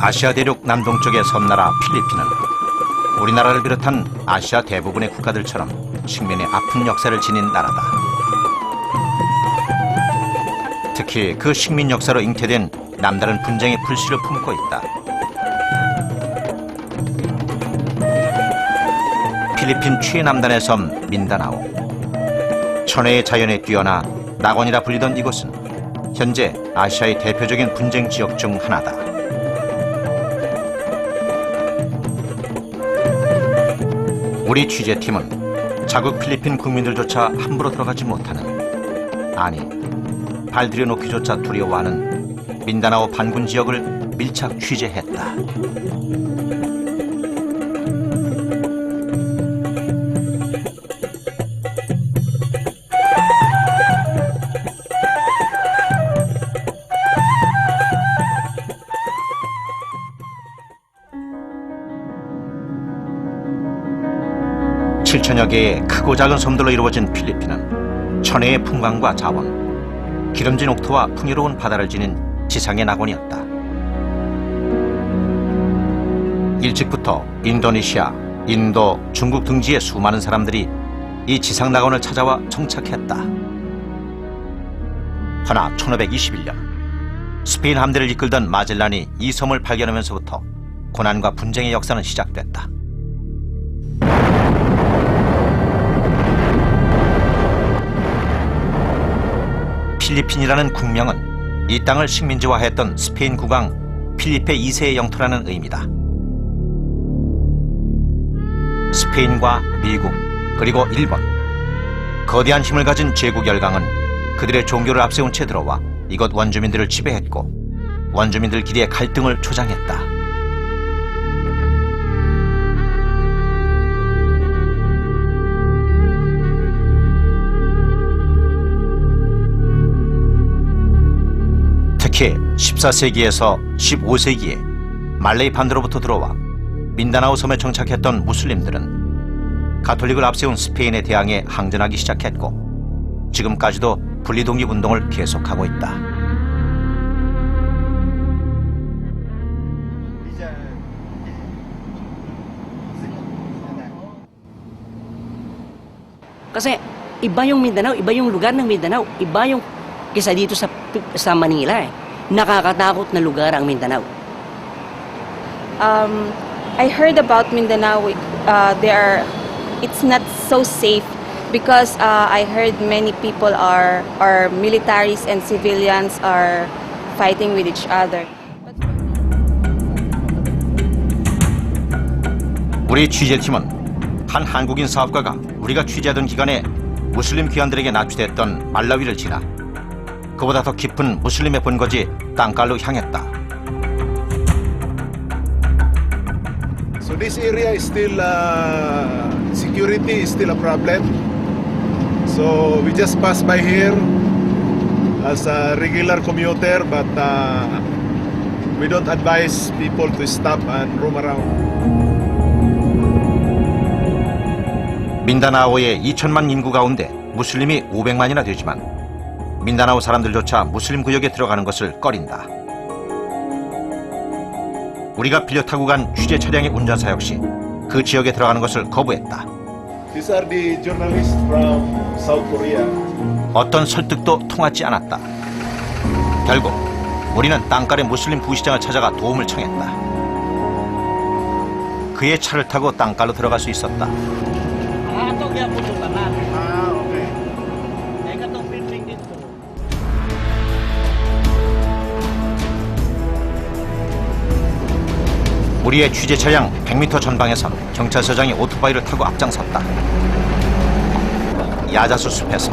아시아 대륙 남동쪽의 섬나라 필리핀은 우리나라를 비롯한 아시아 대부분의 국가들처럼 식민의 아픈 역사를 지닌 나라다. 특히 그 식민 역사로 잉태된 남다른 분쟁의 불씨를 품고 있다. 필리핀 최남단의 섬 민다나오. 천혜의 자연에 뛰어나 낙원이라 불리던 이곳은 현재 아시아의 대표적인 분쟁 지역 중 하나다. 우리 취재팀은 자국 필리핀 국민들조차 함부로 들어가지 못하는, 아니 발 들여놓기조차 두려워하는 민다나오 반군 지역을 밀착 취재했다. (7천여) 개의 크고 작은 섬들로 이루어진 필리핀은 천혜의 풍광과 자원, 기름진 옥토와 풍요로운 바다를 지닌 지상의 낙원이었다. 일찍부터 인도네시아, 인도, 중국 등지의 수많은 사람들이 이 지상 낙원을 찾아와 정착했다. 허나 1521년 스페인 함대를 이끌던 마젤란이 이 섬을 발견하면서부터 고난과 분쟁의 역사는 시작됐다. 필리핀이라는 국명은 이 땅을 식민지화했던 스페인 국왕 필리페 2세의 영토라는 의미다. 스페인과 미국, 그리고 일본, 거대한 힘을 가진 제국 열강은 그들의 종교를 앞세운 채 들어와 이곳 원주민들을 지배했고 원주민들끼리의 갈등을 조장했다. 특히 14세기에서 15세기에 말레이 반도로부터 들어와 민다나오 섬에 정착했던 무슬림들은 가톨릭을 앞세운 스페인에 대항해 항전하기 시작했고 지금까지도 분리독립운동을 계속하고 있다. Kasi iba yung Mindanao, iba yung lugar ng Mindanao, iba yung kaysa dito sa Manila eh. Nakakatakot na lugar ang Mindanao. I heard about Mindanao. It's not so safe because I heard many people are militaries and civilians are fighting with each other. 우리 취재팀은 한 한국인 사업가가 우리가 취재하던 기간에 무슬림 귀환들에게 납치됐던 말라위를 지나 그보다 더 깊은 무슬림의 본거지 땅깔로 향했다. So this area is still security is still a problem. So we just pass by here as a regular commuter, but we don't advise people to stop and roam around. 민다나오의 2천만 인구 가운데 무슬림이 500만이나 되지만 민다나오 사람들조차 무슬림 구역에 들어가는 것을 꺼린다. 우리가 빌려 타고 간 취재 차량의 운전사 역시 그 지역에 들어가는 것을 거부했다. These are the journalists from South Korea. 어떤 설득도 통하지 않았다. 결국 우리는 땅깔의 무슬림 부시장을 찾아가 도움을 청했다. 그의 차를 타고 땅깔로 들어갈 수 있었다. 우리의 취재 차량 100m 전방에선 경찰서장이 오토바이를 타고 앞장섰다. 야자수 숲에서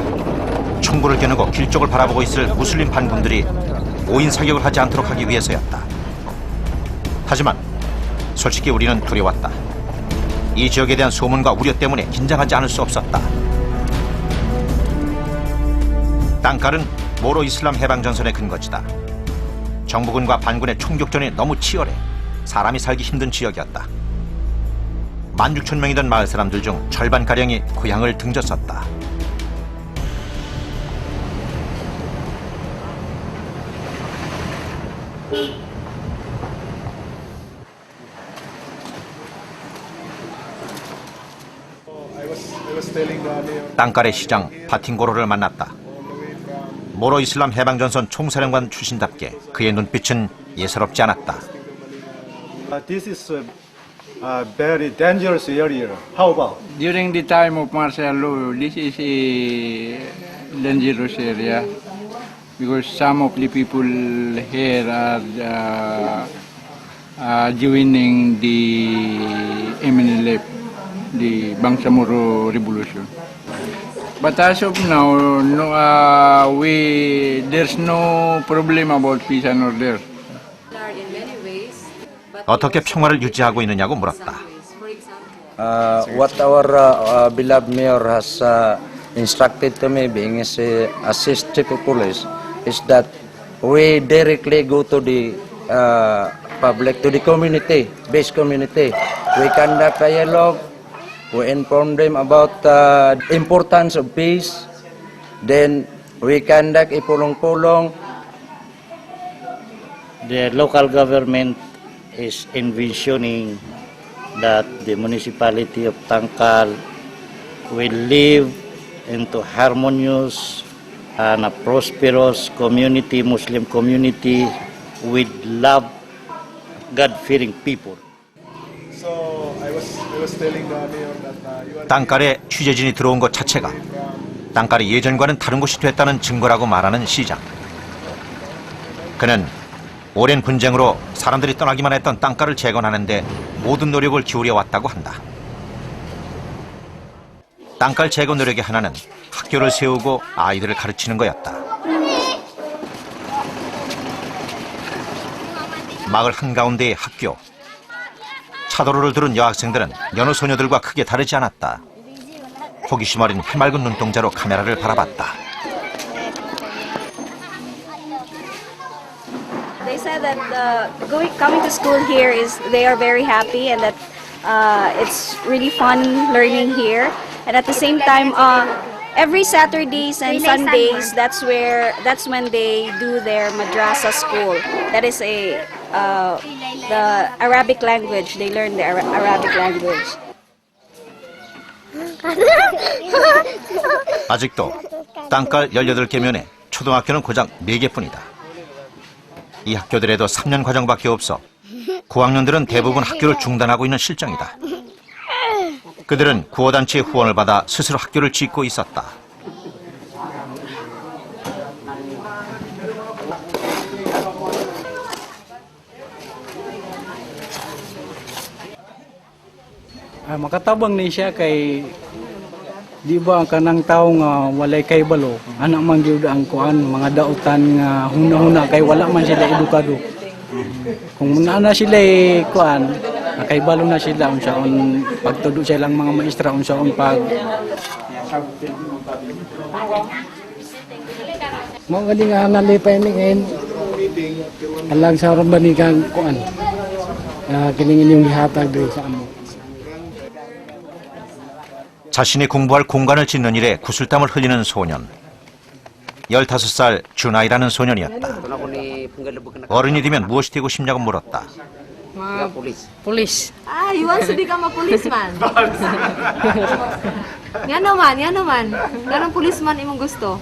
총구를 겨누고 길 쪽을 바라보고 있을 무슬림 반군들이 오인 사격을 하지 않도록 하기 위해서였다. 하지만 솔직히 우리는 두려웠다. 이 지역에 대한 소문과 우려 때문에 긴장하지 않을 수 없었다. 땅깔은 모로 이슬람 해방전선의 근거지다. 정부군과 반군의 총격전이 너무 치열해 사람이 살기 힘든 지역이었다. 16,000명이던 마을 사람들 중 절반가량이 고향을 등졌었다. telling the mayor. 땅깔의 시장 바팅고로를 만났다. 모로 이슬람 해방전선 총사령관 출신답게 그의 눈빛은 예사롭지 않았다. This is a very dangerous area. How about? During the time of martial law, this is a dangerous area because some of the people here are joining the MNLF, the Bangsamoro Revolution. But as of now, there's no problem about peace and order. 어떻게 평화를 유지하고 있느냐고 물었다. What our beloved mayor has instructed to me, being as assist chief of police, is that we directly go to the public, to the community, base community. We conduct dialogue. We inform them about the importance of peace. Then we conduct a pulong-pulong. The local government is envisioning that the municipality of Tangkal will live into harmonious and a prosperous community, Muslim community with love, God-fearing people. So I was telling the mayor that you are. 땅깔에 취재진이 들어온 것 자체가 땅깔이 예전과는 다른 곳이 됐다는 증거라고 말하는 시장. 그는 오랜 분쟁으로 사람들이 떠나기만 했던 땅깔을 재건하는데 모든 노력을 기울여 왔다고 한다. 땅깔 재건 노력의 하나는 학교를 세우고 아이들을 가르치는 거였다. 마을 한가운데의 학교. 차도로를 두른 여학생들은 여느 소녀들과 크게 다르지 않았다. 호기심 어린 해맑은 눈동자로 카메라를 바라봤다. They said that coming to school here is they are very happy and that it's really fun learning here. And at the same time, every Saturdays and Sundays, that's when they do their madrasa school. That is the Arabic language. They learn the Arabic language. 아직도 땅깔 18개 면에 초등학교는 고작 4개뿐이다. 이 학교들에도 3년 과정밖에 없어 9학년들은 대부분 학교를 중단하고 있는 실정이다. 그들은 구호단체의 후원을 받아 스스로 학교를 짓고 있었다. Makatabang ni siya kay di ba ang kanang tao nga walay kay balo anak man gyud ang kuan mga dautan nga huna-huna kay wala man sila edukado. Kung na sila kuan kay balo na sila unsaon pagtudo silang mga maestra unsaon pag mo gali nga nalipay ni ngayon alang sa rabani kang kuan kining inyong gihatag diri sa amo. 자신이 공부할 공간을 짓는 일에 구슬땀을 흘리는 소년. 15살 준아이라는 소년이었다. 어른이 되면 무엇이 되고 싶냐고 물었다. Police. Ah, you want to become a policeman? Yan naman. Ganong policeman imong gusto?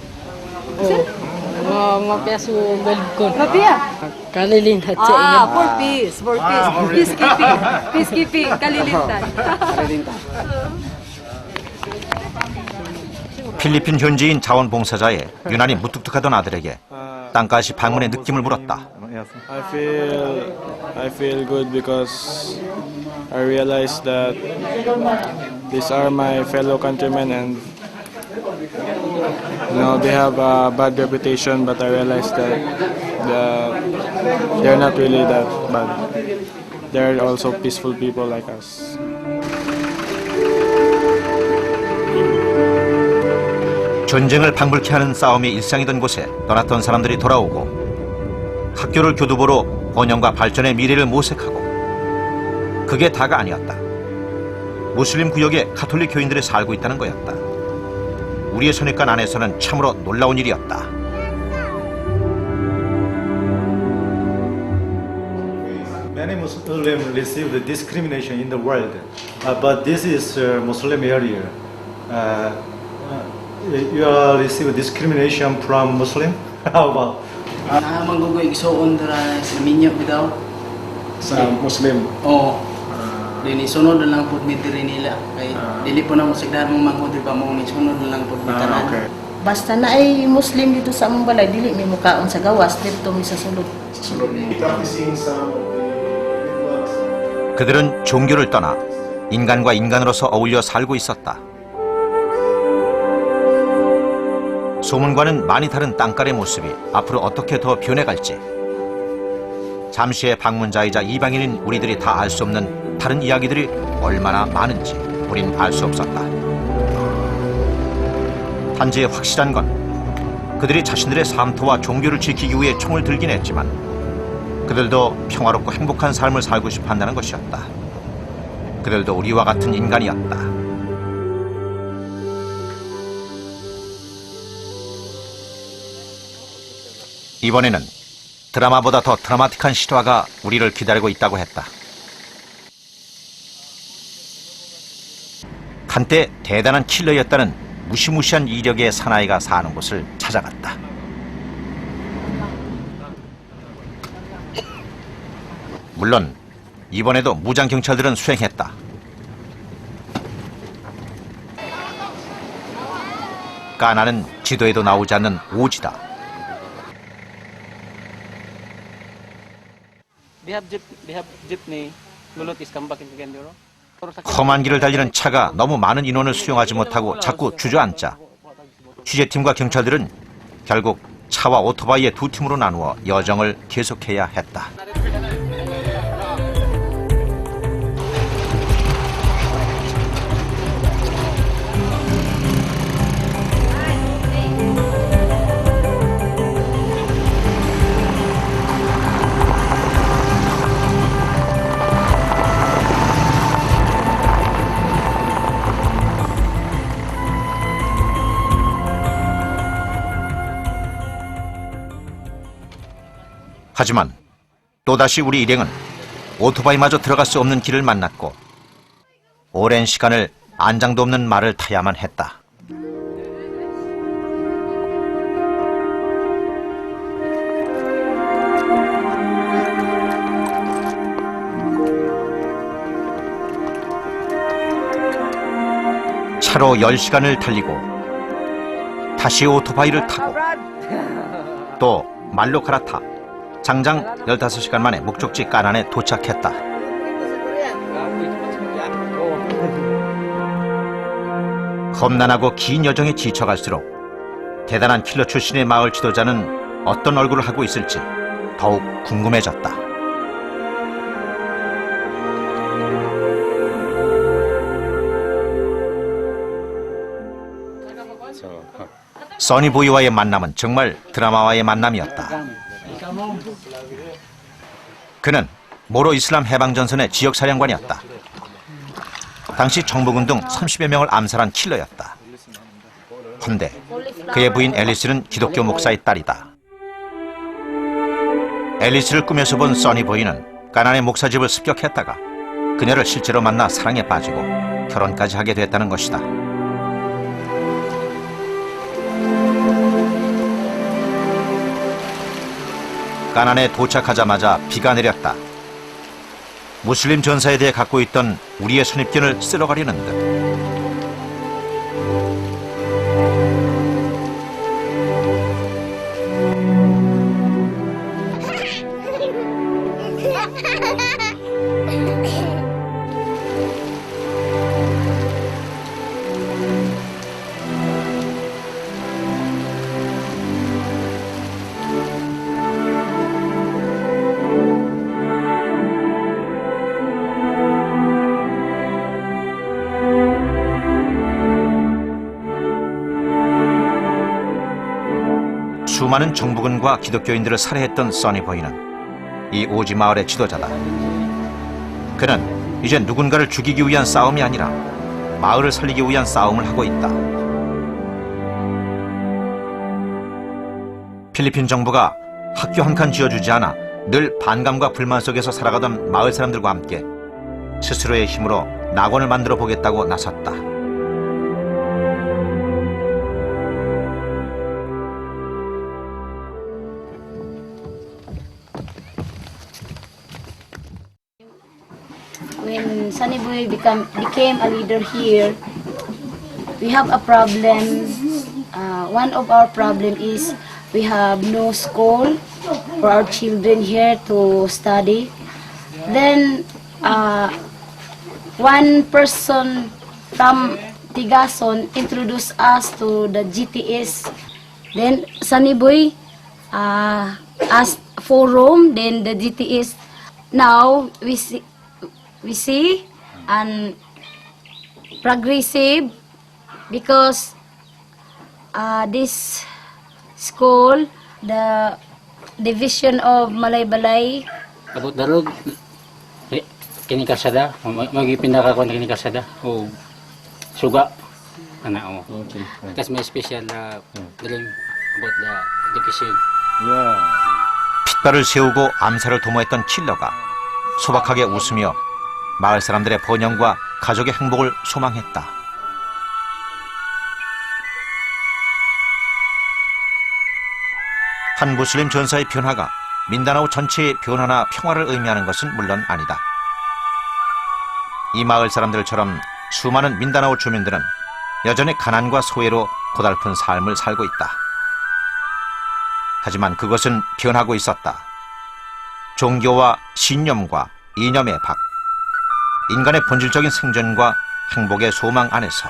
Mapia su belkon. Mapia? Kalilin hat sa Ah, for peace. Peacekeeping. Kalilintan. 필리핀 현지인 자원봉사자의 유난히 무뚝뚝하던 아들에게 땅까지 방문의 느낌을 물었다. I feel good because I realize that these are my fellow countrymen and they have a bad reputation, but I realize that they're not really that bad. They're also peaceful people like us. 전쟁을 방불케 하는 싸움이 일상이던 곳에 떠났던 사람들이 돌아오고 학교를 교두보로 번영과 발전의 미래를 모색하고 그게 다가 아니었다. 무슬림 구역에 가톨릭 교인들이 살고 있다는 거였다. 우리의 선입관 안에서는 참으로 놀라운 일이었다. Many Muslims receive the discrimination in the world, but this is a Muslim area. you are receive discrimination from Muslim. How about Manggugoy igsoon dira sa minyo bitaw. Sa Muslim. Oo. Dili sunod na lang pud mi diri nila. Kay dili po na mo sigdar mo mangod pa mo mi sunod na lang pud mi tanan. Okay. Basta na ay Muslim dito sa among balay, dili mi mukaon sa gawas, dito mi sa sulod. Practicing some of the rituals. 그들은 종교를 떠나 인간과 인간으로서 어울려 살고 있었다. 소문과는 많이 다른 땅깔의 모습이 앞으로 어떻게 더 변해갈지, 잠시의 방문자이자 이방인인 우리들이 다 알 수 없는 다른 이야기들이 얼마나 많은지 우린 알 수 없었다. 단지 확실한 건 그들이 자신들의 삶터와 종교를 지키기 위해 총을 들긴 했지만 그들도 평화롭고 행복한 삶을 살고 싶어 한다는 것이었다. 그들도 우리와 같은 인간이었다. 이번에는 드라마보다 더 드라마틱한 실화가 우리를 기다리고 있다고 했다. 한때 대단한 킬러였다는 무시무시한 이력의 사나이가 사는 곳을 찾아갔다. 물론 이번에도 무장 경찰들은 수행했다. 까나는 지도에도 나오지 않는 오지다. They have jeepney. Lulot is come back in again, bro. 험한 길을 달리는 차가 너무 많은 인원을 수용하지 못하고 자꾸 주저앉자 취재팀과 경찰들은 결국 차와 오토바이의 두 팀으로 나누어 여정을 계속해야 했다. 하지만 또다시 우리 일행은 오토바이마저 들어갈 수 없는 길을 만났고 오랜 시간을 안장도 없는 말을 타야만 했다. 차로 10시간을 달리고 다시 오토바이를 타고 또 말로 갈아타 장장 15시간 만에 목적지 까난에 도착했다. 험난하고 긴 여정에 지쳐갈수록 대단한 킬러 출신의 마을 지도자는 어떤 얼굴을 하고 있을지 더욱 궁금해졌다. 써니보이와의 만남은 정말 드라마와의 만남이었다. 그는 모로 이슬람 해방전선의 지역사령관이었다. 당시 정부군 등 30여 명을 암살한 킬러였다. 헌데 그의 부인 앨리스는 기독교 목사의 딸이다. 앨리스를 꿈에서 본 써니보이는 까난의 목사집을 습격했다가 그녀를 실제로 만나 사랑에 빠지고 결혼까지 하게 됐다는 것이다. 까난에 도착하자마자 비가 내렸다. 무슬림 전사에 대해 갖고 있던 우리의 선입견을 쓸어가려는 듯. 수많은 정부군과 기독교인들을 살해했던 써니보이는 이 오지 마을의 지도자다. 그는 이제 누군가를 죽이기 위한 싸움이 아니라 마을을 살리기 위한 싸움을 하고 있다. 필리핀 정부가 학교 한 칸 지어주지 않아 늘 반감과 불만 속에서 살아가던 마을 사람들과 함께 스스로의 힘으로 낙원을 만들어 보겠다고 나섰다. when Sunny Boy became a leader here, we have a problem. One of our problem is we have no school for our children here to study. Then one person from Tigason introduced us to the GTS. Then Sunny Boy asked for room. Then the GTS. Now we see and progressive because this school, the division of Malay-Balay. Abot darog kini kasada, magipinda ka kon kini kasada o suga ana o. Kasi may special drilling about the education. 핏발을 세우고 암살을 도모했던 킬러가 소박하게 웃으며 마을 사람들의 번영과 가족의 행복을 소망했다. 한 무슬림 전사의 변화가 민다나오 전체의 변화나 평화를 의미하는 것은 물론 아니다. 이 마을 사람들처럼 수많은 민다나오 주민들은 여전히 가난과 소외로 고달픈 삶을 살고 있다. 하지만 그것은 변하고 있었다. 종교와 신념과 이념의 밖, 인간의 본질적인 생존과 행복의 소망 안에서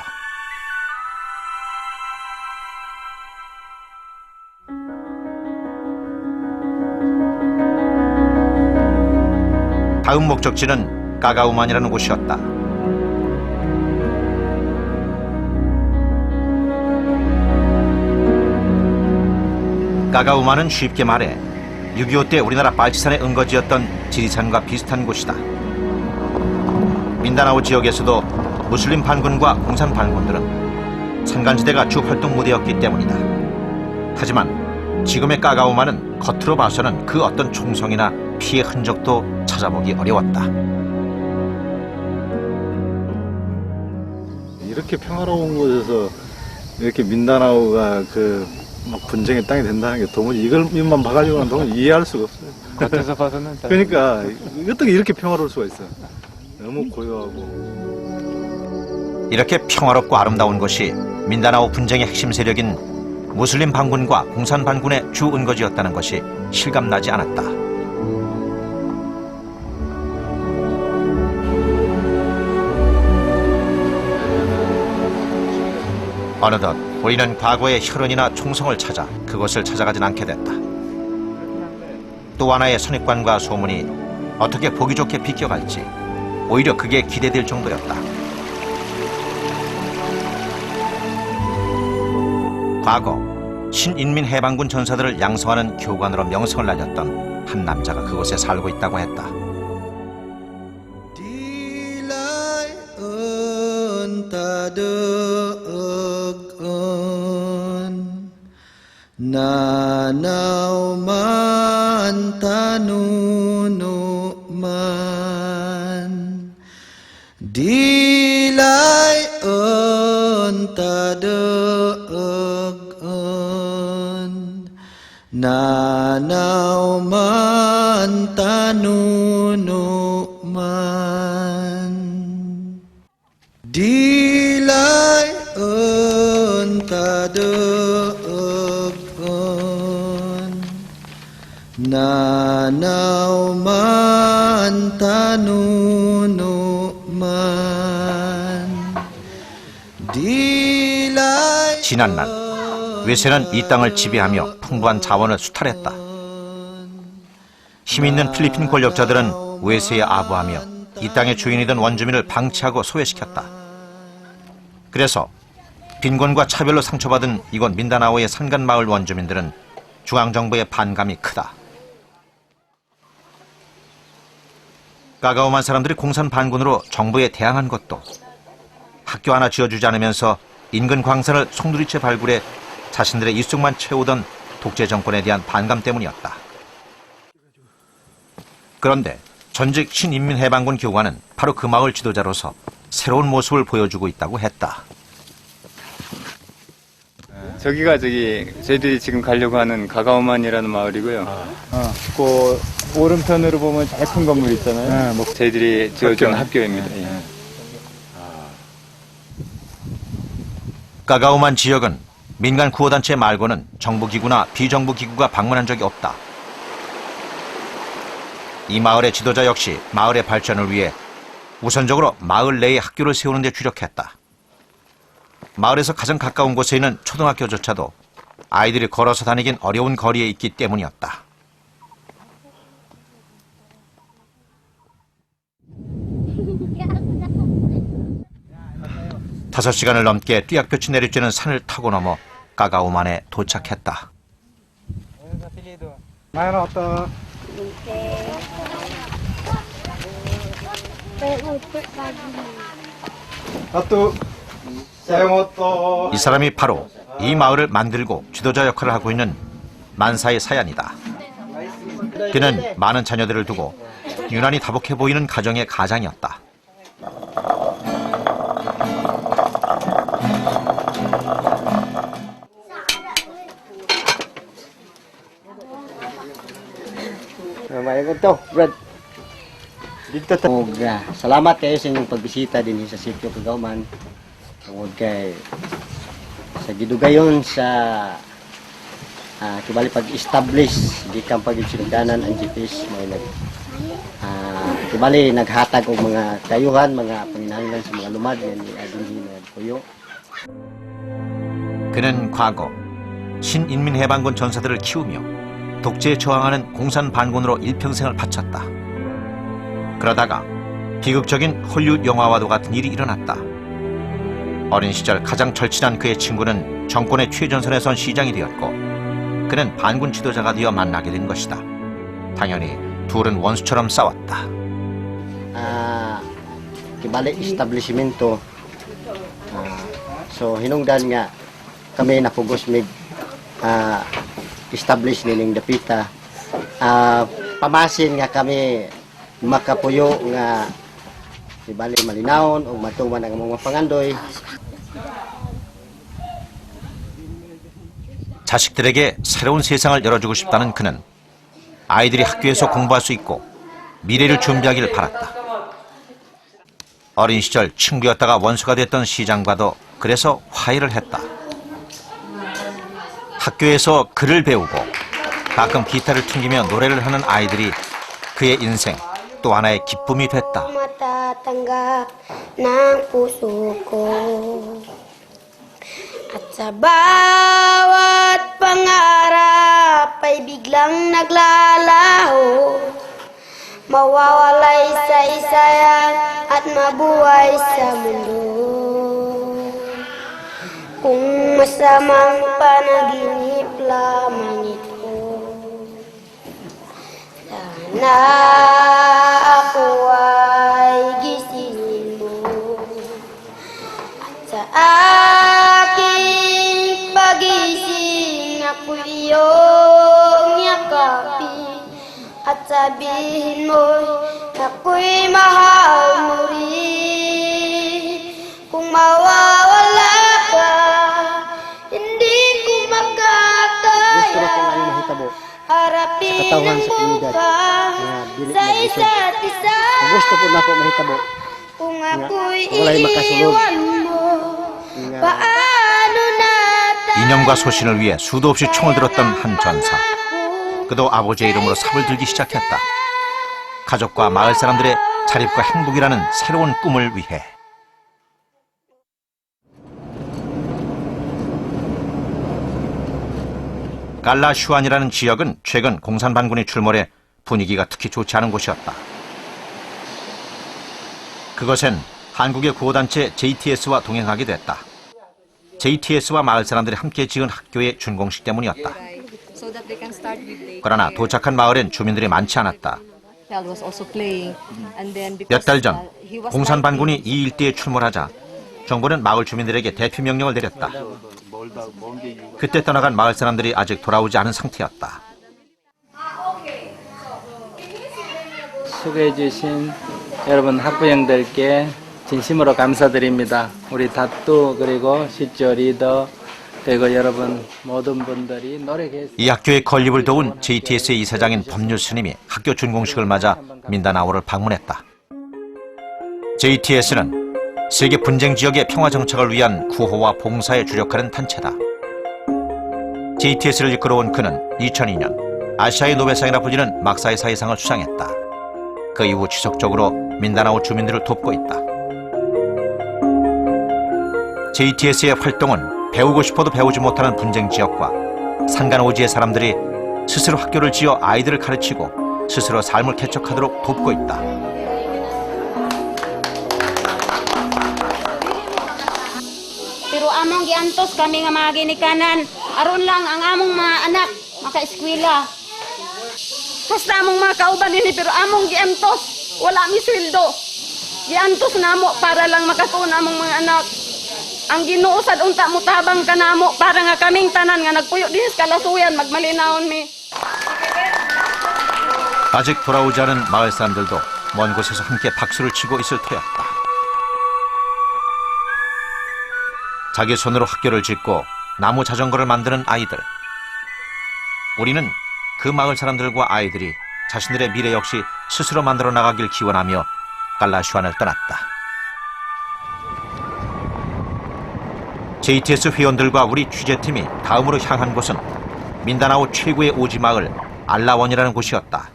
다음 목적지는 까가우만이라는 곳이었다. 까가우만은 쉽게 말해 6.25 때 우리나라 빨치산의 은거지였던 지리산과 비슷한 곳이다. 민다나오 지역에서도 무슬림 반군과 공산 반군들은 산간지대가 주 활동 무대였기 때문이다. 하지만 지금의 까가우만은 겉으로 봐서는 그 어떤 총성이나 피해 흔적도 찾아보기 어려웠다. 이렇게 평화로운 곳에서 이렇게 민다나오가 막 분쟁의 땅이 된다는 게 도무지 이것만 봐가지고는 도무지 이해할 수가 없어요. 겉에서 봐서는 그러니까 어떻게 이렇게 평화로울 수가 있어요. 너무 고요하고. 이렇게 평화롭고 아름다운 곳이 민다나오 분쟁의 핵심 세력인 무슬림 반군과 공산 반군의 주 은거지였다는 것이 실감나지 않았다. 어느덧 우리는 과거의 혈흔이나 총성을 찾아 그것을 찾아가진 않게 됐다. 또 하나의 선입관과 소문이 어떻게 보기 좋게 비껴갈지 오히려 그게 기대될 정도였다. 과거 신인민해방군 전사들을 양성하는 교관으로 명성을 날렸던 한 남자가 그곳에 살고 있다고 했다. Nanaw man tanuno man dilay tadagan nanaw man tanuno man dilay nanaw man tanuno man dilay. 지난날 외세는 이 땅을 지배하며 풍부한 자원을 수탈했다. 힘있는 필리핀 권력자들은 외세에 아부하며 이 땅의 주인이던 원주민을 방치하고 소외시켰다. 그래서 빈곤과 차별로 상처받은 이곳 민다나오의 산간마을 원주민들은 중앙정부의 반감이 크다. 까가오만 사람들이 공산 반군으로 정부에 대항한 것도 학교 하나 지어주지 않으면서 인근 광산을 송두리째 발굴해 자신들의 입속만 채우던 독재 정권에 대한 반감 때문이었다. 그런데 전직 신인민해방군 교관은 바로 그 마을 지도자로서 새로운 모습을 보여주고 있다고 했다. 저희들이 지금 가려고 하는 가가오만이라는 마을이고요. 오른편으로 보면 제일 큰 건물 있잖아요. 뭐 저희들이 지어준 학교입니다. 까가우만 지역은 민간 구호단체 말고는 정부기구나 비정부기구가 방문한 적이 없다. 이 마을의 지도자 역시 마을의 발전을 위해 우선적으로 마을 내에 학교를 세우는 데 주력했다. 마을에서 가장 가까운 곳에 있는 초등학교조차도 아이들이 걸어서 다니긴 어려운 거리에 있기 때문이었다. 다섯 시간을 넘게 뙤약볕이 내리쬐는 산을 타고 넘어 까가우만에 도착했다. 이 사람이 바로 이 마을을 만들고 지도자 역할을 하고 있는 만사의 사얀이다. 그는 많은 자녀들을 두고 유난히 다복해 보이는 가정의 가장이었다. Salamat kayo sa inyong pagbisita din sa sitio Kagauman. Tungod kay sa gidugayon sa kibali pag-establish di kang pag-sinugdanan ang GPS may kibali naghatag og mga kayuhan, mga panginahanglan sa mga lumad yan adunhi na puyo. 그는 과거 신인민해방군 전사들을 키우며 독재에 저항하는 공산반군으로 일평생을 바쳤다. 그러다가 비극적인 헐리우드 영화와도 같은 일이 일어났다. 어린 시절 가장 절친한 그의 친구는 정권의 최전선에 선 시장이 되었고 그는 반군 지도자가 되어 만나게 된 것이다. 당연히 둘은 원수처럼 싸웠다. Kibali establishmento. So hinungdan nga kami napugos mig establish nining dapita. Pamasin nga kami makapuyo nga kibali malinawon o matuman ang mga pangandoy. 자식들에게 새로운 세상을 열어주고 싶다는 그는 아이들이 학교에서 공부할 수 있고 미래를 준비하길 바랐다. 어린 시절 친구였다가 원수가 됐던 시장과도 그래서 화해를 했다. 학교에서 글을 배우고 가끔 기타를 튕기며 노래를 하는 아이들이 그의 인생 또 하나의 기쁨이 됐다. Matatanggap ng puso ko at sa bawat pangarap ay biglang naglalaho mawawalay sa isayan at mabuhay sa mundo kung masamang panaginip lamang ito sana ako ay gisingin mo at sa aking pagising ako iyong yakapin at sabihin mo ako'y mahal mo rin kung mawawala ka hindi ko makakaya harapin ang buka sa isa't isa Gusto po na po mahitabo. kung ako'y iiwan mo paano na 이념과 소신을 위해 수도 없이 총을 들었던 한 전사. 그도 아버지의 이름으로 삽을 들기 시작했다. 가족과 마을 사람들의 자립과 행복이라는 새로운 꿈을 위해. 깔라슈안이라는 지역은 최근 공산반군이 출몰해 분위기가 특히 좋지 않은 곳이었다. 그것엔 한국의 구호단체 JTS와 동행하게 됐다. JTS와 마을 사람들이 함께 지은 학교의 준공식 때문이었다. 그러나 도착한 마을엔 주민들이 많지 않았다. 몇 달 전 공산반군이 이 일대에 출몰하자 정부는 마을 주민들에게 대피 명령을 내렸다. 그때 떠나간 마을 사람들이 아직 돌아오지 않은 상태였다. 수고해 주신 여러분 학부형들께 진심으로 감사드립니다. 우리 다뚜 그리고 실조 리더 그리고 여러분 모든 분들이 노력해서 이 학교의 건립을 도운 JTS의 이사장인 법률 스님이 학교 준공식을 맞아 민다나오를 방문했다. JTS는 세계 분쟁 지역의 평화 정착을 위한 구호와 봉사에 주력하는 단체다. JTS를 이끌어온 그는 2002년 아시아의 노벨상이라 불리는 막사의 사회상을 수상했다. 그 이후 지속적으로 민다나오 주민들을 돕고 있다. JTS의 활동은 배우고 싶어도 배우지 못하는 분쟁 지역과 산간오지의 사람들이 스스로 학교를 지어 아이들을 가르치고 스스로 삶을 개척하도록 돕고 있다. Pero among giantos kami nga mga ginikanan, aron lang ang among mga anak maka-eskwela. Basta among mga kauban nini pero among giantos, wala mi sweldo. Giantos namo para lang makatuon among mga anak. Ang Ginoo sad unta mutabang kanamo para nga kaming tanan nga nagpuyo din sa kalasuyan magmalinaon mi. 아직 돌아오지 않은 마을 사람들도 먼 곳에서 함께 박수를 치고 있을 터였다. 자기 손으로 학교를 짓고 나무 자전거를 만드는 아이들. 우리는 그 마을 사람들과 아이들이 자신들의 미래 역시 스스로 만들어 나가길 기원하며 깔라슈안을 떠났다. JTS 회원들과 우리 취재팀이 다음으로 향한 곳은 민다나오 최고의 오지 마을 알라원이라는 곳이었다.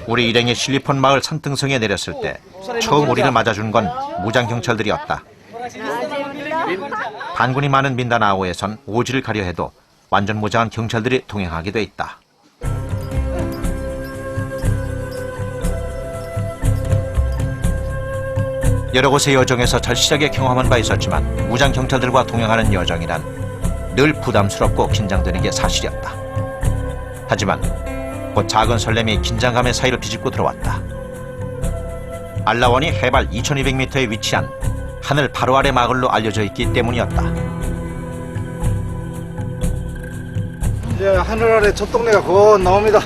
우리 일행이 실리폰 마을 산등성에 내렸을 때 처음 우리를 맞아준 건 무장 경찰들이었다. 반군이 많은 민다나오에선 오지를 가려 해도 완전 무장한 경찰들이 동행하게 돼 있다. 여러 곳의 여정에서 절실하게 경험한 바 있었지만 무장 경찰들과 동행하는 여정이란 늘 부담스럽고 긴장되는 게 사실이었다. 하지만 곧 작은 설렘이 긴장감의 사이를 비집고 들어왔다. 알라원이 해발 2200m에 위치한 하늘 바로 아래 마을로 알려져 있기 때문이었다. 이제 하늘 아래 첫 동네가 곧 나옵니다.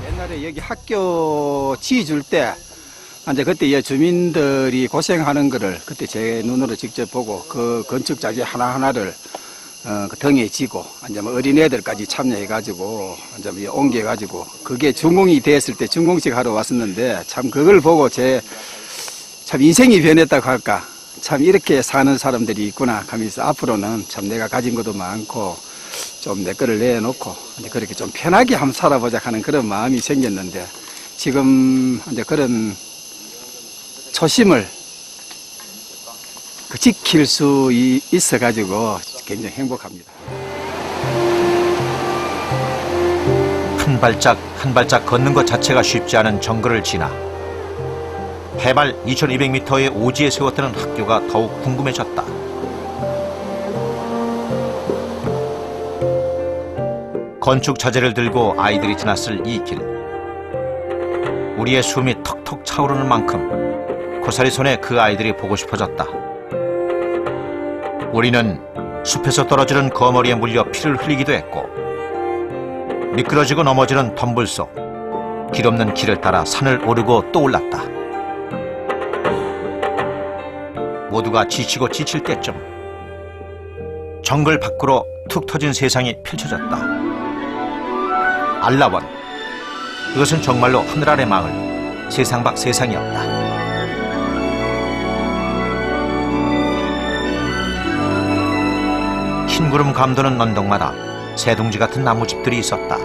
옛날에 여기 학교 지어줄 때 이제 그때 이 주민들이 고생하는 거를 그때 제 눈으로 직접 보고 그 건축 자재 하나하나를 그 등에 지고 이제 뭐 어린애들까지 참여해가지고 이제 뭐 옮겨가지고 그게 준공이 됐을 때 준공식 하러 왔었는데 참 그걸 보고 제 참 인생이 변했다고 할까 참 이렇게 사는 사람들이 있구나 하면서 앞으로는 참 내가 가진 것도 많고 좀 내 거를 내놓고 이제 그렇게 좀 편하게 한번 살아보자 하는 그런 마음이 생겼는데 지금 이제 그런 초심을 지킬 수 있어가지고 굉장히 행복합니다. 한 발짝 한 발짝 걷는 것 자체가 쉽지 않은 정글을 지나 해발 2200m의 오지에 세웠다는 학교가 더욱 궁금해졌다. 건축 자재를 들고 아이들이 지났을 이 길. 우리의 숨이 턱턱 차오르는 만큼 고사리 손에 그 아이들이 보고 싶어졌다. 우리는 숲에서 떨어지는 거머리에 물려 피를 흘리기도 했고 미끄러지고 넘어지는 덤불 속 길 없는 길을 따라 산을 오르고 또 올랐다. 모두가 지치고 지칠 때쯤 정글 밖으로 툭 터진 세상이 펼쳐졌다. 알라원. 그것은 정말로 하늘 아래 마을, 세상 밖 세상이었다. 흰구름 감도는 언덕마다 새둥지 같은 나무집들이 있었다.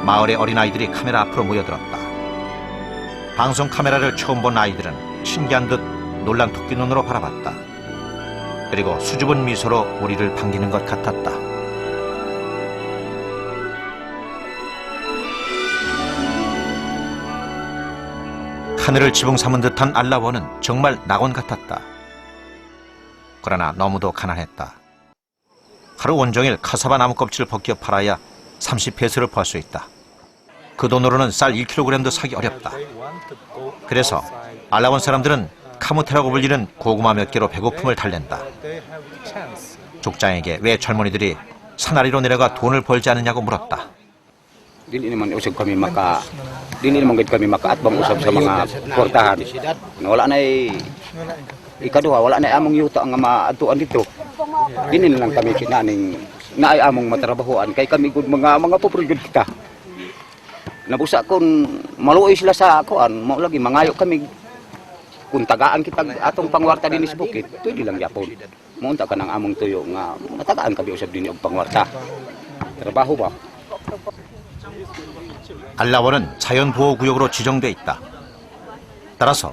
마을의 어린아이들이 카메라 앞으로 모여들었다. 방송 카메라를 처음 본 아이들은 신기한 듯 놀란 토끼 눈으로 바라봤다. 그리고 수줍은 미소로 우리를 반기는 것 같았다. 하늘을 지붕 삼은 듯한 알라원은 정말 낙원 같았다. 그러나 너무도 가난했다. 하루 온종일 카사바 나무 껍질을 벗겨 팔아야 30페소를 벌 수 있다. 그 돈으로는 쌀 1kg도 사기 어렵다. 그래서 알라원 사람들은 카무테라고 불리는 고구마 몇 개로 배고픔을 달랜다. 족장에게 왜 젊은이들이 사나리로 내려가 돈을 벌지 않느냐고 물었다. Dili naman usab kami dili naman gid kami makaatbang usab sa mga portahan. Wala na ikaduha, wala na among yuta nga maadtuan dito. Dili na lang kami kinaning naay among matrabahoan kay kami gud mga pobre gud kita. Nabusa kon maluoy sila sa akoan, mao lagi mangayo kami kung tagaan kita atong pangwarta dinhi sa bukid, pwede lang gyapon. Muunta ka ng among tuyo nga matagaan kami usab dinhi og pangwarta. Trabaho ba? 알라원은 자연보호구역으로 지정돼 있다. 따라서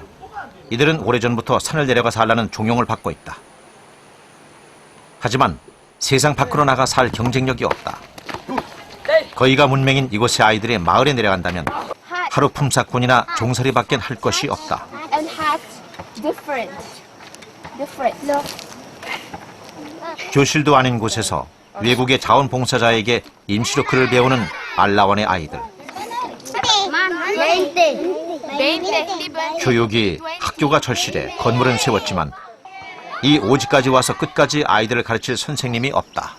이들은 오래전부터 산을 내려가 살라는 종용을 받고 있다. 하지만 세상 밖으로 나가 살 경쟁력이 없다. 거의가 문맹인 이곳의 아이들이 마을에 내려간다면 하루 품삯꾼이나 종살이밖엔 할 것이 없다. And hats different. Look. 교실도 아닌 곳에서 외국의 자원봉사자에게 임시로 글을 배우는 알라원의 아이들. 교육이 학교가 절실해 건물은 세웠지만 이 오지까지 와서 끝까지 아이들을 가르칠 선생님이 없다.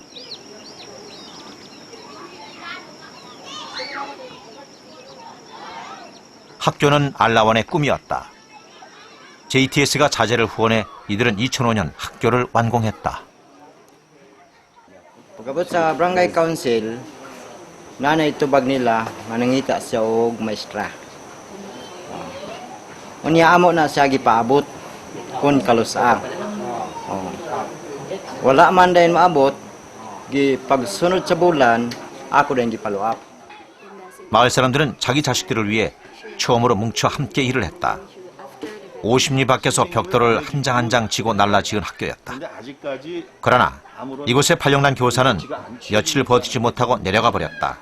학교는 알라원의 꿈이었다. JTS가 자재를 후원해 이들은 2005년 학교를 완공했다. Pagabot sa barangay council, nanay tubag nila manangita siya og maestra. Unya amo na siya gipaabot kun kalusa. Wala man din maabot, pagsunod sa bulan, ako din gipaluap. 마을 사람들은 자기 자식들을 위해 처음으로 뭉쳐 함께 일을 했다. 50리 밖에서 벽돌을 한 장 한 장 지고 날라 지은 학교였다. 그러나 이곳의 발령난 교사는 며칠 버티지 못하고 내려가 버렸다.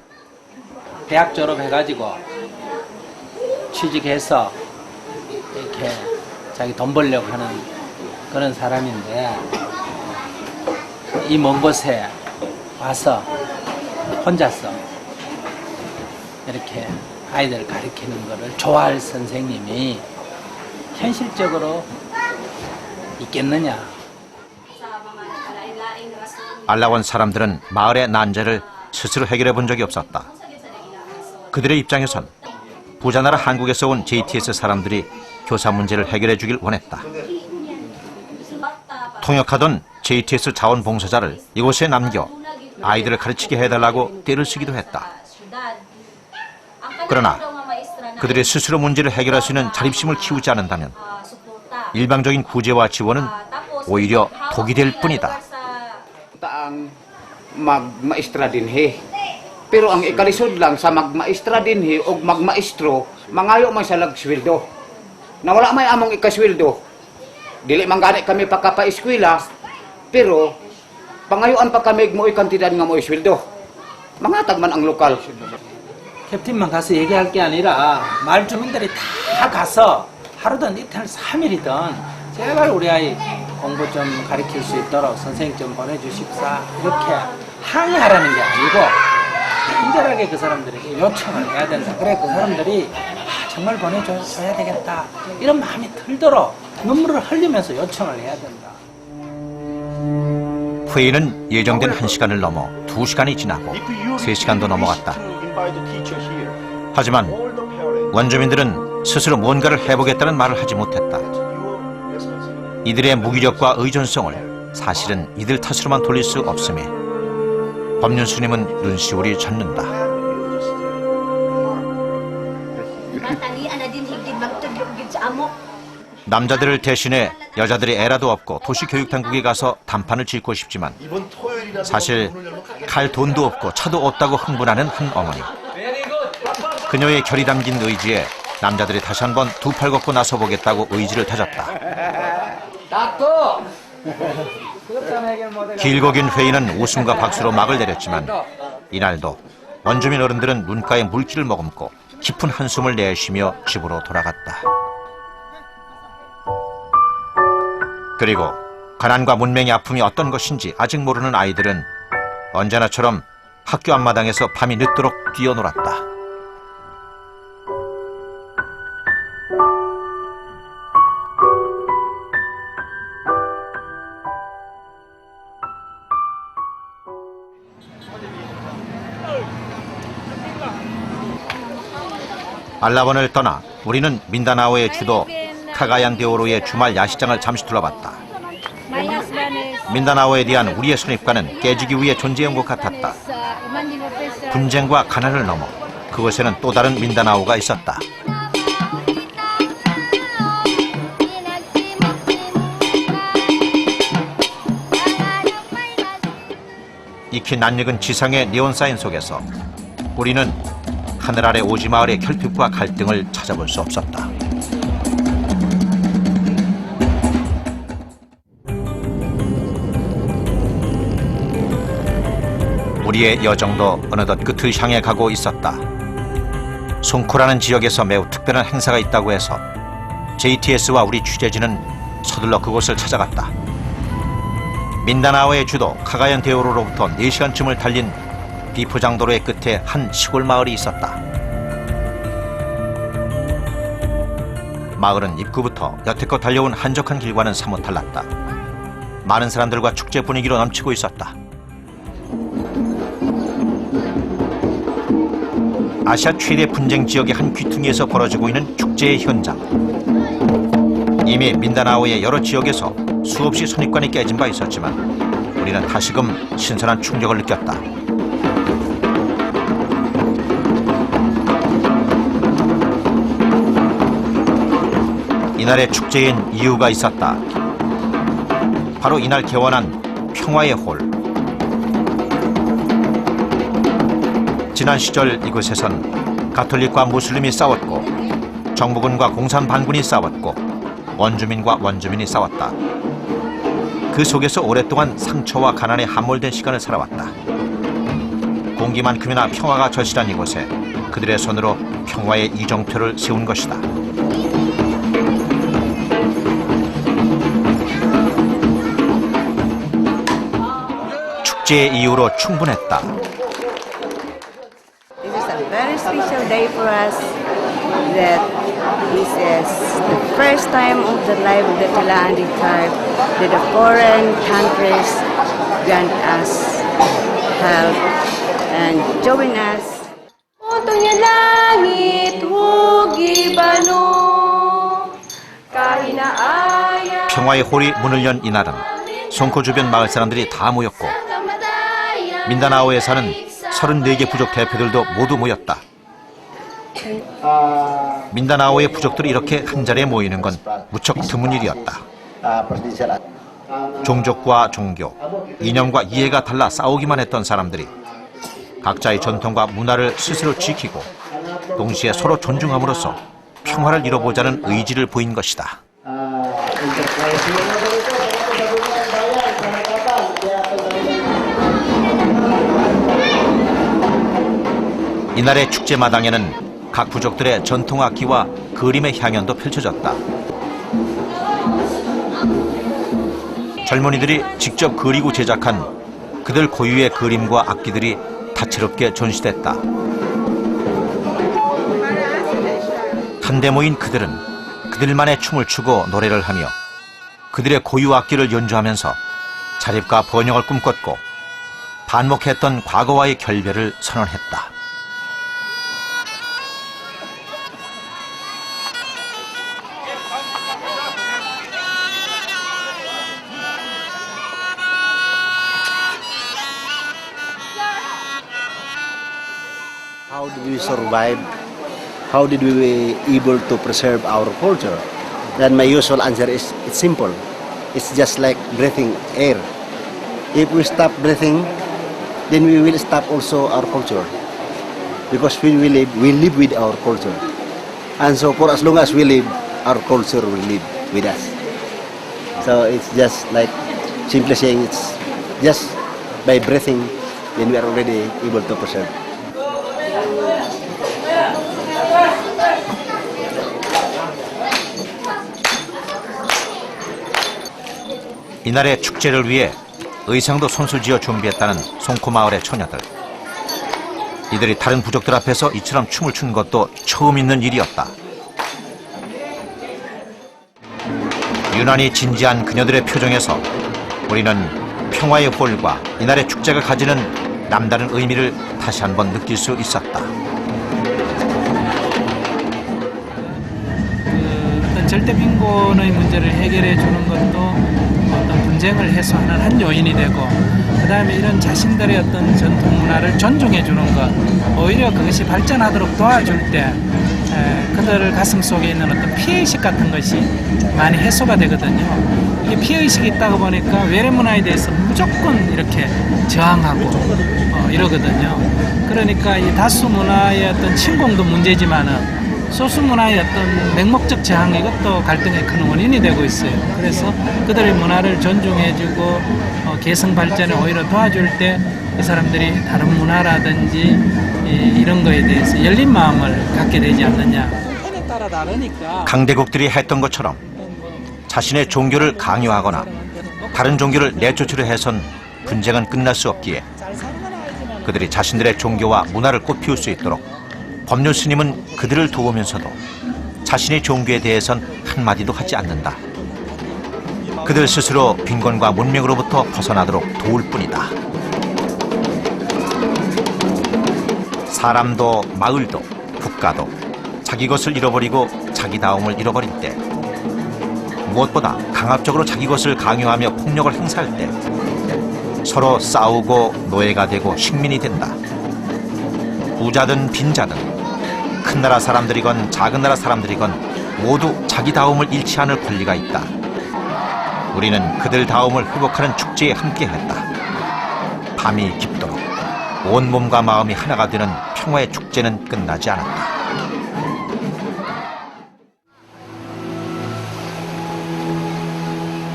대학 졸업해가지고 취직해서 이렇게 자기 돈 벌려고 하는 그런 사람인데 이 먼 곳에 와서 혼자서 이렇게 아이들 가르치는 거를 좋아할 선생님이 현실적으로 있겠느냐. 알라원 사람들은 마을의 난제를 스스로 해결해 본 적이 없었다. 그들의 입장에선 부자나라 한국에서 온 JTS 사람들이 교사 문제를 해결해 주길 원했다. 통역하던 JTS 자원봉사자를 이곳에 남겨 아이들을 가르치게 해달라고 떼를 쓰기도 했다. 그러나 그들이 스스로 문제를 해결할 수 있는 자립심을 키우지 않는다면 일방적인 구제와 지원은 오히려 독이 될 뿐이다. Taang magmaestra dinhi. Pero ang ikalisod lang sa magmaestra dinhi o magmaestro, mangayo man sa lagsweldo. Nawala may among ikasweldo. Dili man gani kami pakapa-eskwela, pero pangayoan pa kami mo'y kantidad nga mo'y sweldo. Mangatag man ang lokal. 캡틴만 가서 얘기할 게 아니라 마을 주민들이 다 가서 하루든 이틀 3일이든 제발 우리 아이 공부 좀 가르칠 수 있도록 선생님 좀 보내주십사 이렇게 항의하라는 게 아니고 친절하게 그 사람들에게 요청을 해야 된다. 그래 그 사람들이 정말 보내줘야 되겠다 이런 마음이 들도록 눈물을 흘리면서 요청을 해야 된다. 회의는 예정된 1시간을 넘어 2시간이 지나고 3시간도 넘어갔다. 하지만 원주민들은 스스로 무언가를 해보겠다는 말을 하지 못했다. 이들의 무기력과 의존성을 사실은 이들 탓으로만 돌릴 수 없음에 법륜스님은 눈시울이 젖는다. 남자들을 대신해 여자들이 애라도 없고 도시교육당국에 가서 단판을 짓고 싶지만 사실 갈 돈도 없고 차도 없다고 흥분하는 한 어머니. 그녀의 결이 담긴 의지에 남자들이 다시 한번 두 팔 걷고 나서보겠다고 의지를 다졌다. 길고 긴 회의는 웃음과 박수로 막을 내렸지만 이날도 원주민 어른들은 눈가에 물기를 머금고 깊은 한숨을 내쉬며 집으로 돌아갔다. 그리고 가난과 문맹의 아픔이 어떤 것인지 아직 모르는 아이들은 언제나처럼 학교 앞마당에서 밤이 늦도록 뛰어놀았다. 알라본을 떠나 우리는 민다나오의 주도 카가얀데오로의 주말 야시장을 잠시 둘러봤다. 민다나오에 대한 우리의 선입관은 깨지기 위해 존재한 것 같았다. 분쟁과 가난을 넘어 그곳에는 또 다른 민다나오가 있었다. 익히 낯익은 지상의 네온사인 속에서 우리는 하늘 아래 오지 마을의 결핍과 갈등을 찾아볼 수 없었다. 우리의 여정도 어느덧 끝을 향해 가고 있었다. 송코라는 지역에서 매우 특별한 행사가 있다고 해서 JTS와 우리 취재진은 서둘러 그곳을 찾아갔다. 민다나오의 주도 카가얀데오로로부터 4시간쯤을 달린 비포장도로의 끝에 한 시골 마을이 있었다. 마을은 입구부터 여태껏 달려온 한적한 길과는 사뭇 달랐다. 많은 사람들과 축제 분위기로 넘치고 있었다. 아시아 최대 분쟁 지역의 한 귀퉁이에서 벌어지고 있는 축제의 현장. 이미 민다나오의 여러 지역에서 수없이 선입관이 깨진 바 있었지만 우리는 다시금 신선한 충격을 느꼈다. 이날의 축제엔 이유가 있었다. 바로 이날 개원한 평화의 홀. 지난 시절 이곳에선 가톨릭과 무슬림이 싸웠고 정부군과 공산 반군이 싸웠고 원주민과 원주민이 싸웠다. 그 속에서 오랫동안 상처와 가난에 함몰된 시간을 살아왔다. 공기만큼이나 평화가 절실한 이곳에 그들의 손으로 평화의 이정표를 세운 것이다. 축제의 이유로 충분했다. This is a very special day for us that this is the first time of the life of the Kalahandi tribe that the foreign countries grant us help and join us. Utong langit, hugi bano, kahinaaya. 평화의 홀이 문을 연 이날은 송코 주변 마을 사람들이 다 모였고 민다나오에 사는 34개 부족 대표들도 모두 모였다. 민다나오의 부족들이 이렇게 한자리에 모이는 건 무척 드문 일이었다. 종족과 종교, 이념과 이해가 달라 싸우기만 했던 사람들이 각자의 전통과 문화를 스스로 지키고 동시에 서로 존중함으로써 평화를 이뤄보자는 의지를 보인 것이다. 이날의 축제 마당에는 각 부족들의 전통 악기와 그림의 향연도 펼쳐졌다. 젊은이들이 직접 그리고 제작한 그들 고유의 그림과 악기들이 다채롭게 전시됐다. 한데 모인 그들은 그들만의 춤을 추고 노래를 하며 그들의 고유 악기를 연주하면서 자립과 번영을 꿈꿨고 반목했던 과거와의 결별을 선언했다. How did we survive? How did we be able to preserve our culture? Then my usual answer is it's simple. It's just like breathing air. If we stop breathing, then we will stop also our culture. Because we live with our culture. And so for as long as we live, our culture will live with us. So it's just like simply saying it's just by breathing, then we are already able to preserve. 이날의 축제를 위해 의상도 손수지어 준비했다는 송코마을의 처녀들. 이들이 다른 부족들 앞에서 이처럼 춤을 추는 것도 처음 있는 일이었다. 유난히 진지한 그녀들의 표정에서 우리는 평화의 홀과 이날의 축제가 가지는 남다른 의미를 다시 한번 느낄 수 있었다. 절대 빈곤의 문제를 해결해 주는 것도 어떤 분쟁을 해소하는 한 요인이 되고, 그 다음에 이런 자신들의 어떤 전통 문화를 존중해 주는 것, 오히려 그것이 발전하도록 도와줄 때 그들 가슴 속에 있는 어떤 피해의식 같은 것이 많이 해소가 되거든요. 이게 피해의식이 있다고 보니까 외래 문화에 대해서 무조건 이렇게 저항하고 이러거든요. 그러니까 이 다수 문화의 어떤 침공도 문제지만은 소수 문화의 어떤 맹목적 저항, 이것도 갈등의 큰 원인이 되고 있어요. 그래서 그들의 문화를 존중해주고 개성 발전에 오히려 도와줄 때 이 사람들이 다른 문화라든지 이런 거에 대해서 열린 마음을 갖게 되지 않느냐. 따라 다르니까. 강대국들이 했던 것처럼 자신의 종교를 강요하거나 다른 종교를 내쫓으려 해선 분쟁은 끝날 수 없기에 그들이 자신들의 종교와 문화를 꽃피울 수 있도록 법률 스님은 그들을 도우면서도 자신의 종교에 대해선 한마디도 하지 않는다. 그들 스스로 빈곤과 문명으로부터 벗어나도록 도울 뿐이다. 사람도 마을도 국가도 자기 것을 잃어버리고 자기다움을 잃어버릴 때, 무엇보다 강압적으로 자기 것을 강요하며 폭력을 행사할 때 서로 싸우고 노예가 되고 식민이 된다. 부자든 빈자든 큰 나라 사람들이건 작은 나라 사람들이건 모두 자기다움을 잃지 않을 권리가 있다. 우리는 그들 다움을 회복하는 축제에 함께했다. 밤이 깊도록 온 몸과 마음이 하나가 되는 평화의 축제는 끝나지 않았다.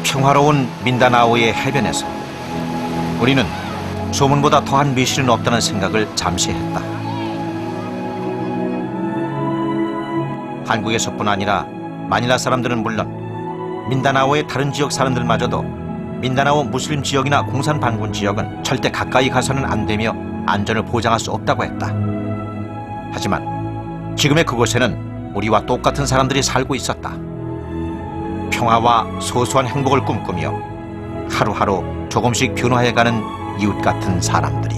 평화로운 민다나오의 해변에서 우리는 소문보다 더한 미실은 없다는 생각을 잠시 했다. 한국에서뿐 아니라 마닐라 사람들은 물론 민다나오의 다른 지역 사람들마저도 민다나오 무슬림 지역이나 공산 반군 지역은 절대 가까이 가서는 안 되며 안전을 보장할 수 없다고 했다. 하지만 지금의 그곳에는 우리와 똑같은 사람들이 살고 있었다. 평화와 소소한 행복을 꿈꾸며 하루하루 조금씩 변화해가는 이웃 같은 사람들이.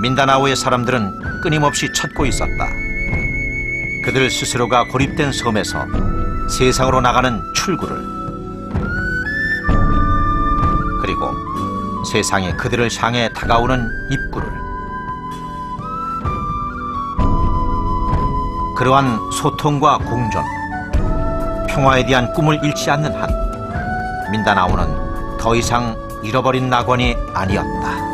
민다나오의 사람들은 끊임없이 찾고 있었다. 그들 스스로가 고립된 섬에서 세상으로 나가는 출구를, 그리고 세상에 그들을 향해 다가오는 입구를. 그러한 소통과 공존, 평화에 대한 꿈을 잃지 않는 한 민다나오는 더 이상 잃어버린 낙원이 아니었다.